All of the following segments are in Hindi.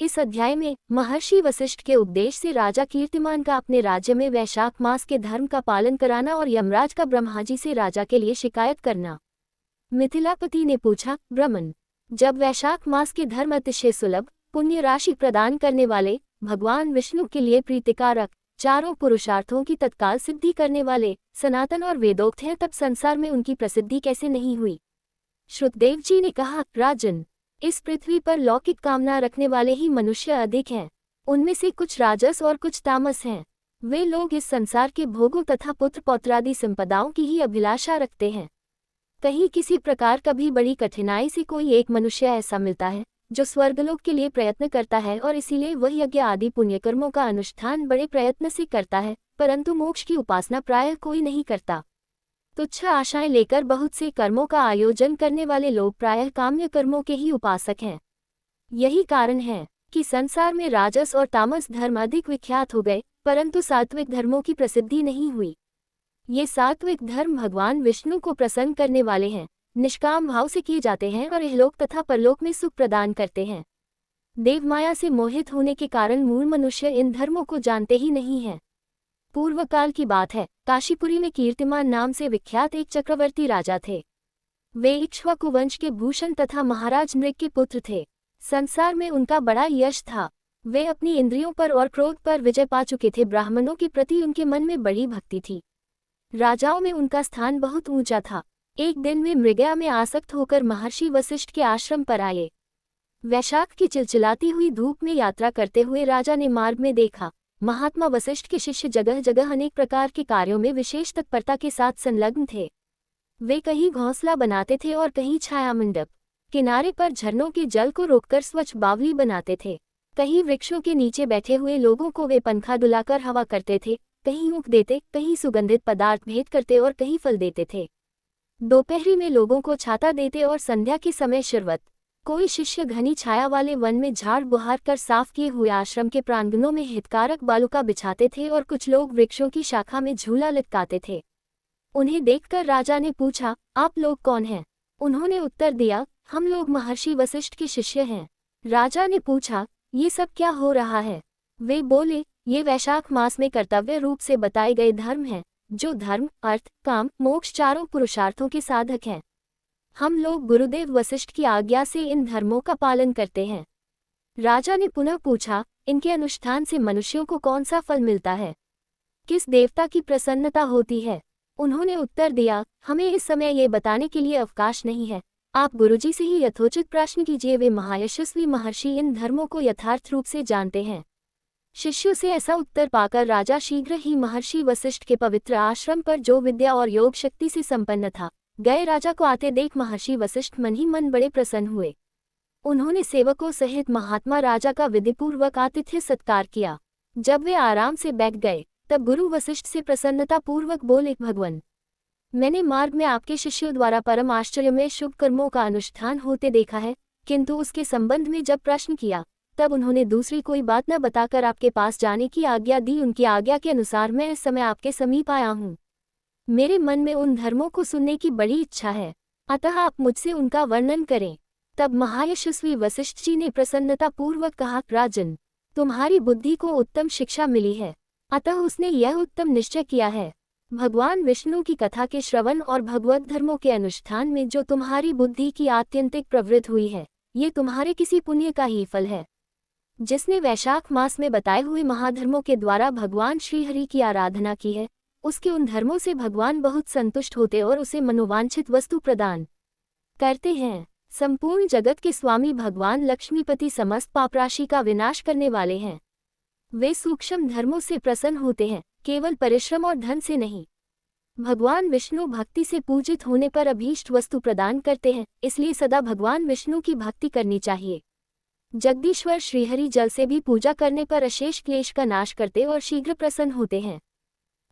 इस अध्याय में महर्षि वशिष्ठ के उपदेश से राजा कीर्तिमान का अपने राज्य में वैशाख मास के धर्म का पालन कराना और यमराज का ब्रह्मा जी से राजा के लिए शिकायत करना। मिथिलापति ने पूछा, ब्रह्मन, जब वैशाख मास के धर्म अतिशय सुलभ, पुण्य राशि प्रदान करने वाले, भगवान विष्णु के लिए प्रीतिकारक, चारों पुरुषार्थों की तत्काल सिद्धि करने वाले, सनातन और वेदोक्त हैं, तब संसार में उनकी प्रसिद्धि कैसे नहीं हुई? श्रुतदेव जी ने कहा, राजन, इस पृथ्वी पर लौकिक कामना रखने वाले ही मनुष्य अधिक हैं। उनमें से कुछ राजस और कुछ तामस हैं। वे लोग इस संसार के भोगों तथा पुत्र पौत्रादि संपदाओं की ही अभिलाषा रखते हैं। कहीं किसी प्रकार कभी बड़ी कठिनाई से कोई एक मनुष्य ऐसा मिलता है जो स्वर्गलोक के लिए प्रयत्न करता है और इसीलिए वह यज्ञ आदि पुण्यकर्मों का अनुष्ठान बड़े प्रयत्न से करता है, परंतु मोक्ष की उपासना प्रायः कोई नहीं करता। तुच्छ आशाएं लेकर बहुत से कर्मों का आयोजन करने वाले लोग प्रायः काम्य कर्मों के ही उपासक हैं। यही कारण है कि संसार में राजस और तामस धर्म अधिक विख्यात हो गए, परंतु सात्विक धर्मों की प्रसिद्धि नहीं हुई। ये सात्विक धर्म भगवान विष्णु को प्रसन्न करने वाले हैं, निष्काम भाव से किए जाते हैं और इहलोक तथा परलोक में सुख प्रदान करते हैं। देवमाया से मोहित होने के कारण मूल मनुष्य इन धर्मों को जानते ही नहीं हैं। पूर्व काल की बात है, काशीपुरी में कीर्तिमान नाम से विख्यात एक चक्रवर्ती राजा थे। वे इक्ष्वाकु वंश के भूषण तथा महाराज नृग के पुत्र थे। संसार में उनका बड़ा यश था। वे अपनी इंद्रियों पर और क्रोध पर विजय पा चुके थे। ब्राह्मणों के प्रति उनके मन में बड़ी भक्ति थी। राजाओं में उनका स्थान बहुत ऊंचा था। एक दिन वे मृगया में आसक्त होकर महर्षि वशिष्ठ के आश्रम पर आए। वैशाख की चिलचिलाती हुई धूप में यात्रा करते हुए राजा ने मार्ग में देखा, महात्मा वशिष्ठ के शिष्य जगह जगह अनेक प्रकार के कार्यों में विशेष तत्परता के साथ संलग्न थे। वे कहीं घोंसला बनाते थे और कहीं छाया मंडप, किनारे पर झरनों के जल को रोककर स्वच्छ बावली बनाते थे। कहीं वृक्षों के नीचे बैठे हुए लोगों को वे पंखा डुलाकर हवा करते थे, कहीं ऊख देते, कहीं सुगंधित पदार्थ भेंट करते और कहीं फल देते थे। दोपहरी में लोगों को छाता देते और संध्या के समय शरबत। कोई शिष्य घनी छाया वाले वन में झाड़ बुहार कर साफ किए हुए आश्रम के प्रांगणों में हितकारक बालुका बिछाते थे और कुछ लोग वृक्षों की शाखा में झूला लटकाते थे। उन्हें देखकर राजा ने पूछा, आप लोग कौन हैं? उन्होंने उत्तर दिया, हम लोग महर्षि वशिष्ठ के शिष्य हैं। राजा ने पूछा, ये सब क्या हो रहा है? वे बोले, ये वैशाख मास में कर्तव्य रूप से बताए गए धर्म हैं, जो धर्म, अर्थ, काम, मोक्ष चारों पुरुषार्थों के साधक हैं। हम लोग गुरुदेव वशिष्ठ की आज्ञा से इन धर्मों का पालन करते हैं। राजा ने पुनः पूछा, इनके अनुष्ठान से मनुष्यों को कौन सा फल मिलता है? किस देवता की प्रसन्नता होती है? उन्होंने उत्तर दिया, हमें इस समय ये बताने के लिए अवकाश नहीं है। आप गुरुजी से ही यथोचित प्रश्न कीजिए। वे महायशस्वी महर्षि इन धर्मों को यथार्थ रूप से जानते हैं। शिष्यों से ऐसा उत्तर पाकर राजा शीघ्र ही महर्षि वशिष्ठ के पवित्र आश्रम पर, जो विद्या और योग शक्ति से संपन्न था, गए। राजा को आते देख महर्षि वशिष्ठ मन ही मन बड़े प्रसन्न हुए। उन्होंने सेवकों सहित महात्मा राजा का विधिपूर्वक आतिथ्य सत्कार किया। जब वे आराम से बैठ गए, तब गुरु वशिष्ठ से प्रसन्नता पूर्वक बोले, भगवान, मैंने मार्ग में आपके शिष्यों द्वारा परम आश्चर्य में शुभ कर्मों का अनुष्ठान होते देखा है, किंतु उसके संबंध में जब प्रश्न किया, तब उन्होंने दूसरी कोई बात न बताकर आपके पास जाने की आज्ञा दी। उनकी आज्ञा के अनुसार मैं इस समय आपके समीप आया हूँ। मेरे मन में उन धर्मों को सुनने की बड़ी इच्छा है, अतः आप मुझसे उनका वर्णन करें। तब महायशस्वी वशिष्ठ जी ने प्रसन्नता पूर्वक कहा, राजन, तुम्हारी बुद्धि को उत्तम शिक्षा मिली है, अतः उसने यह उत्तम निश्चय किया है, भगवान विष्णु की कथा के श्रवण और भगवत धर्मों के अनुष्ठान में जो तुम्हारी बुद्धि की आत्यंतिक प्रवृत्ति हुई है, ये तुम्हारे किसी पुण्य का ही फल है। जिसने वैशाख मास में बताए हुए महाधर्मों के द्वारा भगवान श्रीहरि की आराधना की है, उसके उन धर्मों से भगवान बहुत संतुष्ट होते और उसे मनोवांछित वस्तु प्रदान करते हैं। संपूर्ण जगत के स्वामी भगवान लक्ष्मीपति समस्त पापराशि का विनाश करने वाले हैं। वे सूक्ष्म धर्मों से प्रसन्न होते हैं, केवल परिश्रम और धन से नहीं। भगवान विष्णु भक्ति से पूजित होने पर अभीष्ट वस्तु प्रदान करते हैं, इसलिए सदा भगवान विष्णु की भक्ति करनी चाहिए। जगदीश्वर श्रीहरि जल से भी पूजा करने पर अशेष क्लेश का नाश करते और शीघ्र प्रसन्न होते हैं।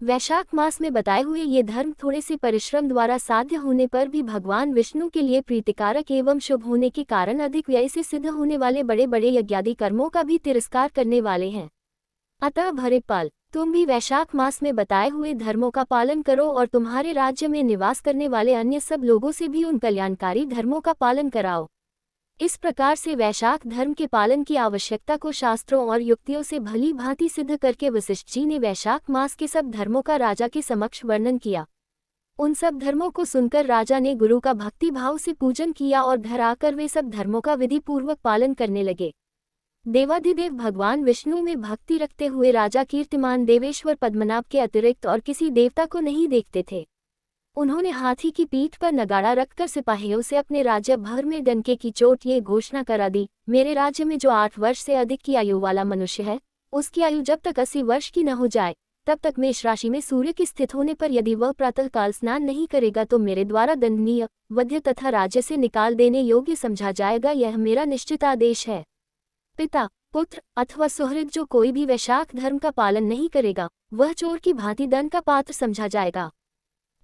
वैशाख मास में बताए हुए ये धर्म थोड़े से परिश्रम द्वारा साध्य होने पर भी भगवान विष्णु के लिए प्रीतिकारक एवं शुभ होने के कारण अधिक व्यय से सिद्ध होने वाले बड़े बड़े यज्ञादि कर्मों का भी तिरस्कार करने वाले हैं। अतः भरेपाल, तुम भी वैशाख मास में बताए हुए धर्मों का पालन करो और तुम्हारे राज्य में निवास करने वाले अन्य सब लोगों से भी उन कल्याणकारी धर्मों का पालन कराओ। इस प्रकार से वैशाख धर्म के पालन की आवश्यकता को शास्त्रों और युक्तियों से भली भांति सिद्ध करके वशिष्ठ जी ने वैशाख मास के सब धर्मों का राजा के समक्ष वर्णन किया। उन सब धर्मों को सुनकर राजा ने गुरु का भक्ति भाव से पूजन किया और घर आकर वे सब धर्मों का विधि पूर्वक पालन करने लगे। देवाधिदेव भगवान विष्णु में भक्ति रखते हुए राजा कीर्तिमान देवेश्वर पद्मनाभ के अतिरिक्त और किसी देवता को नहीं देखते थे। उन्होंने हाथी की पीठ पर नगाड़ा रखकर सिपाहियों से अपने राज्य भर में डंके की चोट ये घोषणा करा दी, मेरे राज्य में जो 8 वर्ष से अधिक की आयु वाला मनुष्य है, उसकी आयु जब तक 80 वर्ष की न हो जाए तब तक मेष राशि में सूर्य की स्थित होने पर यदि वह प्रातःकाल स्नान नहीं करेगा तो मेरे द्वारा दंडनीय, वध्य तथा राज्य से निकाल देने योग्य समझा जाएगा। यह मेरा निश्चित आदेश है। पिता, पुत्र अथवा सुहृद जो कोई भी वैशाख धर्म का पालन नहीं करेगा, वह चोर की भांति दंड का पात्र समझा जाएगा।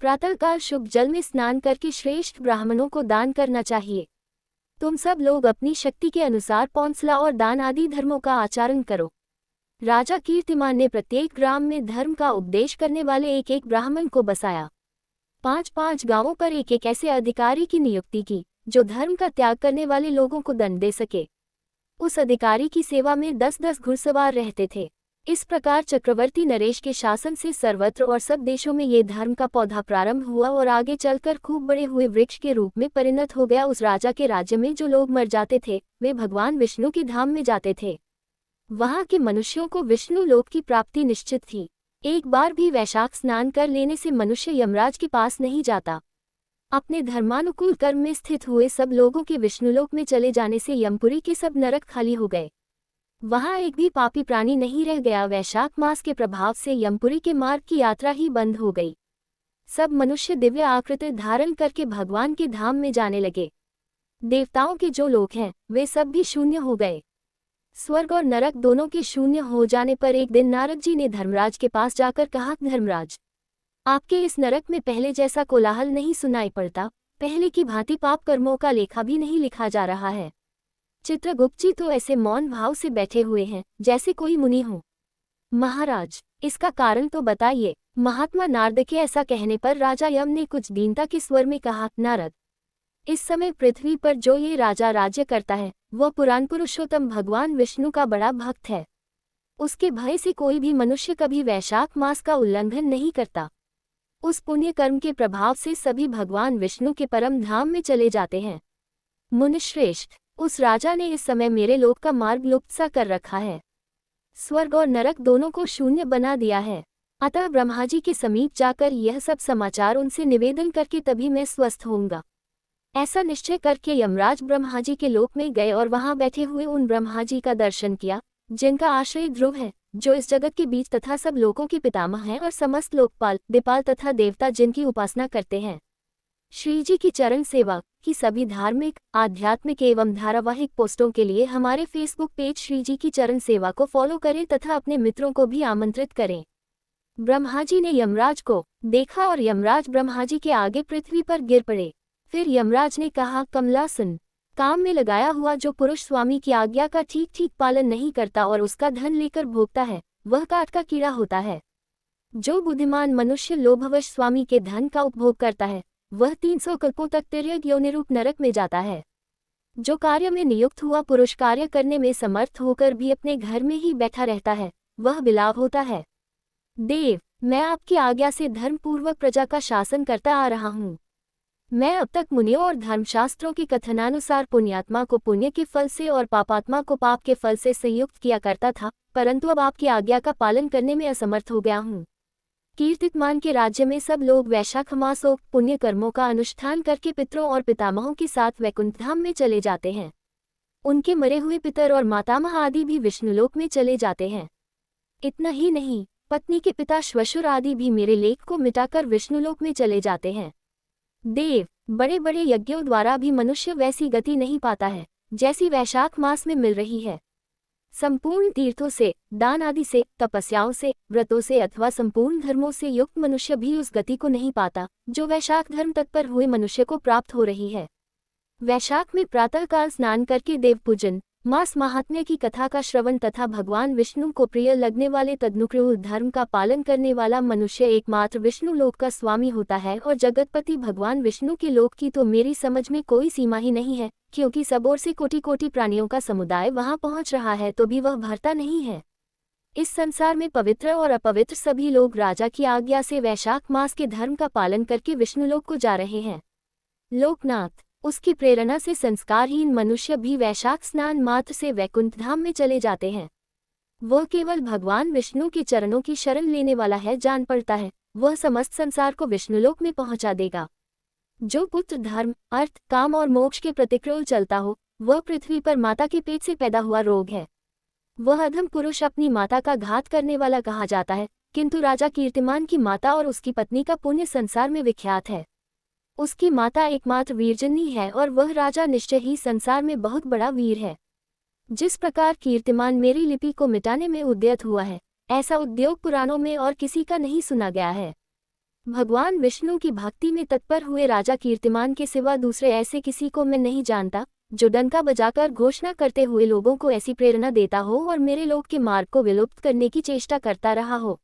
प्रातःकाल शुभ जल में स्नान करके श्रेष्ठ ब्राह्मणों को दान करना चाहिए। तुम सब लोग अपनी शक्ति के अनुसार पौंसला और दान आदि धर्मों का आचरण करो। राजा कीर्तिमान ने प्रत्येक ग्राम में धर्म का उपदेश करने वाले एक एक ब्राह्मण को बसाया। 5-5 गांवों पर एक एक ऐसे अधिकारी की नियुक्ति की जो धर्म का त्याग करने वाले लोगों को दंड दे सके। उस अधिकारी की सेवा में 10-10 घुड़सवार रहते थे। इस प्रकार चक्रवर्ती नरेश के शासन से सर्वत्र और सब देशों में ये धर्म का पौधा प्रारंभ हुआ और आगे चलकर खूब बड़े हुए वृक्ष के रूप में परिणत हो गया। उस राजा के राज्य में जो लोग मर जाते थे वे भगवान विष्णु के धाम में जाते थे। वहां के मनुष्यों को विष्णु लोक की प्राप्ति निश्चित थी। एक बार भी वैशाख स्नान कर लेने से मनुष्य यमराज के पास नहीं जाता। अपने धर्मानुकूल कर्म में स्थित हुए सब लोगों के विष्णुलोक में चले जाने से यमपुरी के सब नरक खाली हो गए। वहां एक भी पापी प्राणी नहीं रह गया। वैशाख मास के प्रभाव से यमपुरी के मार्ग की यात्रा ही बंद हो गई। सब मनुष्य दिव्य आकृति धारण करके भगवान के धाम में जाने लगे। देवताओं के जो लोक हैं वे सब भी शून्य हो गए। स्वर्ग और नरक दोनों के शून्य हो जाने पर एक दिन नारद जी ने धर्मराज के पास जाकर कहा, धर्मराज, आपके इस नरक में पहले जैसा कोलाहल नहीं सुनाई पड़ता, पहले की भांति पाप कर्मों का लेखा भी नहीं लिखा जा रहा है। चित्रगुप्त जी तो ऐसे मौन भाव से बैठे हुए हैं जैसे कोई मुनि हो। महाराज, इसका कारण तो बताइए। महात्मा नारद के ऐसा कहने पर राजा यम ने कुछ दीनता के स्वर में कहा, नारद, इस समय पृथ्वी पर जो ये राजा राज्य करता है वह पुराण पुरुषोत्तम भगवान विष्णु का बड़ा भक्त है। उसके भय से कोई भी मनुष्य कभी वैशाख मास का उल्लंघन नहीं करता। उस पुण्य कर्म के प्रभाव से सभी भगवान विष्णु के परम धाम में चले जाते हैं। मुनिश्रेष्ठ, उस राजा ने इस समय मेरे लोक का मार्ग लुप्त सा कर रखा है। स्वर्ग और नरक दोनों को शून्य बना दिया है। अतः ब्रह्मा जी के समीप जाकर यह सब समाचार उनसे निवेदन करके तभी मैं स्वस्थ होऊंगा। ऐसा निश्चय करके यमराज ब्रह्मा जी के लोक में गए और वहां बैठे हुए उन ब्रह्मा जी का दर्शन किया जिनका आश्रय ध्रुव है, जो इस जगत के बीच तथा सब लोकों के पितामह हैं, और समस्त लोकपाल, दिपाल तथा देवता जिनकी उपासना करते हैं। श्री जी की चरण सेवा की सभी धार्मिक, आध्यात्मिक एवं धारावाहिक पोस्टों के लिए हमारे फेसबुक पेज श्री जी की चरण सेवा को फॉलो करें तथा अपने मित्रों को भी आमंत्रित करें। ब्रह्मा जी ने यमराज को देखा और यमराज ब्रह्मा जी के आगे पृथ्वी पर गिर पड़े। फिर यमराज ने कहा, कमला सुन, काम में लगाया हुआ जो पुरुष स्वामी की आज्ञा का ठीक ठीक पालन नहीं करता और उसका धन लेकर भोगता है वह काट का कीड़ा होता है। जो बुद्धिमान मनुष्य लोभवश स्वामी के धन का उपभोग करता है वह 300 कल्पों तक तिर्यक योनिरूप नरक में जाता है। जो कार्य में नियुक्त हुआ पुरुष कार्य करने में समर्थ होकर भी अपने घर में ही बैठा रहता है वह बिलाव होता है। देव, मैं आपकी आज्ञा से धर्मपूर्वक प्रजा का शासन करता आ रहा हूँ। मैं अब तक मुनियों और धर्मशास्त्रों के कथनानुसार पुण्यात्मा को पुण्य के फल से और पापात्मा को पाप के फल से संयुक्त किया करता था, परंतु अब आपकी आज्ञा का पालन करने में असमर्थ हो गया हूँ। कीर्तिमान के राज्य में सब लोग वैशाख मासोक्त पुण्य कर्मों का अनुष्ठान करके पितरों और पितामहों के साथ वैकुंठ धाम में चले जाते हैं। उनके मरे हुए पितर और मातामह आदि भी विष्णुलोक में चले जाते हैं। इतना ही नहीं, पत्नी के पिता श्वशुर आदि भी मेरे लेख को मिटाकर विष्णुलोक में चले जाते हैं। देव, बड़े बड़े यज्ञों द्वारा भी मनुष्य वैसी गति नहीं पाता है जैसी वैशाख मास में मिल रही है। संपूर्ण तीर्थों से, दान आदि से, तपस्याओं से, व्रतों से अथवा संपूर्ण धर्मों से युक्त मनुष्य भी उस गति को नहीं पाता जो वैशाख धर्म तत्पर हुए मनुष्य को प्राप्त हो रही है। वैशाख में प्रातःकाल स्नान करके देव पूजन, मास महात्म्य की कथा का श्रवण तथा भगवान विष्णु को प्रिय लगने वाले तदनुक्रूर धर्म का पालन करने वाला मनुष्य एकमात्र विष्णु लोक का स्वामी होता है। और जगतपति भगवान विष्णु के लोक की तो मेरी समझ में कोई सीमा ही नहीं है, क्योंकि सब ओर से कोटि कोटि प्राणियों का समुदाय वहां पहुंच रहा है तो भी वह भरता नहीं है। इस संसार में पवित्र और अपवित्र सभी लोग राजा की आज्ञा से वैशाख मास के धर्म का पालन करके विष्णुलोक को जा रहे हैं। लोकनाथ, उसकी प्रेरणा से संस्कारहीन मनुष्य भी वैशाख स्नान मात्र से वैकुंठ धाम में चले जाते हैं। वह केवल भगवान विष्णु के चरणों की शरण लेने वाला है, जान पड़ता है वह समस्त संसार को विष्णुलोक में पहुंचा देगा। जो पुत्र धर्म, अर्थ, काम और मोक्ष के प्रतिक्रोल चलता हो, वह पृथ्वी पर माता के पेट से पैदा हुआ रोग है। वह अधम पुरुष अपनी माता का घात करने वाला कहा जाता है, किंतु राजा कीर्तिमान की माता और उसकी पत्नी का पुण्य संसार में विख्यात है। उसकी माता एकमात्र वीरजनी है और वह राजा निश्चय ही संसार में बहुत बड़ा वीर है। जिस प्रकार कीर्तिमान मेरी लिपि को मिटाने में उद्यत हुआ है, ऐसा उद्योग पुराणों में और किसी का नहीं सुना गया है। भगवान विष्णु की भक्ति में तत्पर हुए राजा कीर्तिमान के सिवा दूसरे ऐसे किसी को मैं नहीं जानता, जो डंका बजाकर घोषणा करते हुए लोगों को ऐसी प्रेरणा देता हो और मेरे लोक के मार्ग को विलुप्त करने की चेष्टा करता रहा हो।